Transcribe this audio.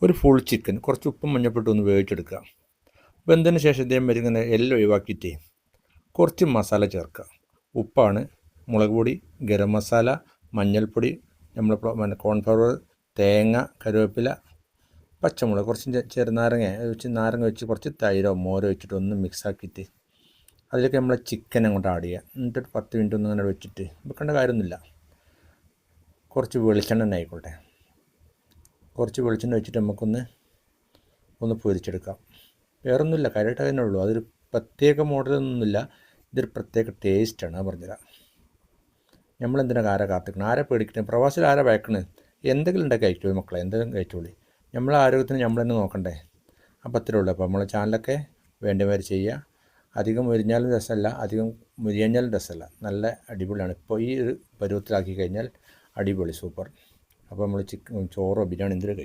ഒരു full chicken കുറച്ച് ഉപ്പും മഞ്ഞൾപ്പൊടിയും ഒന്ന് വേവിച്ചെടുക്കുക. വെന്തതിന് ശേഷം ഇതേമാതിരി ഇങ്ങനെ എല്ലാം ഒഴിവാക്കിയിട്ട് കുറച്ച് മസാല ചേർക്കുക. ഉപ്പാണ്, മുളക് പൊടി, ഗരം മസാല, മഞ്ഞൾപ്പൊടി, നമ്മൾ കോൺഫ്ലവർ, തേങ്ങ, കറിവേപ്പില, പച്ചമുളക്, കുറച്ച് ചെറുനാരങ്ങ വെച്ച് കുറച്ച് തൈരോ മോരോ വെച്ചിട്ട് ഒന്ന് മിക്സാക്കിയിട്ട് അതിലേക്ക് നമ്മൾ ചിക്കൻ അങ്ങോട്ട് ആഡ് ചെയ്യുക. എന്നിട്ട് 10 മിനിറ്റ് ഒന്നും അങ്ങനെ വെച്ചിട്ട് വെക്കേണ്ട കാര്യമൊന്നുമില്ല. കുറച്ച് വെളിച്ചെണ്ണ തന്നെ ആയിക്കോട്ടെ. കുറച്ച് വെളിച്ചെണ്ണ വെച്ചിട്ട് നമുക്കൊന്ന് പൊരിച്ചെടുക്കാം. വേറൊന്നുമില്ല, കാര്യമായിട്ട് അതിനെ ഉള്ളൂ. അതൊരു പ്രത്യേക മോഡലൊന്നുമില്ല, ഇതൊരു പ്രത്യേക ടേസ്റ്റാണ്. ഞാൻ പറഞ്ഞുതരാം. നമ്മളെന്തിനാ ആരെ കാത്തിക്കണം, ആരെ പേടിക്കണം, പ്രവാസികൾ ആരെ ഭയക്കണേ? എന്തെങ്കിലും ഉണ്ടാക്കി കഴിച്ചോളൂ മക്കളെ, എന്തെങ്കിലും കഴിച്ചോളൂ. നമ്മളെ ആരോഗ്യത്തിന് നമ്മൾ തന്നെ നോക്കണ്ടേ? അപ്പോൾ അത്രേ ഉള്ളൂ. അപ്പോൾ നമ്മളെ ചാനലൊക്കെ വേണ്ടമാതിരി ചെയ്യുക. അധികം മുരിഞ്ഞാലും രസമല്ല, അധികം മുരിഞ്ഞാലും രസമല്ല. നല്ല അടിപൊളിയാണ്. ഇപ്പോൾ ഈ ഒരു പരുവത്തിലാക്കി കഴിഞ്ഞാൽ അടിപൊളി, സൂപ്പർ. അപ്പോൾ നമ്മൾ ചോറോ ബിരിയാണി എന്തെങ്കിലും കഴിക്കും.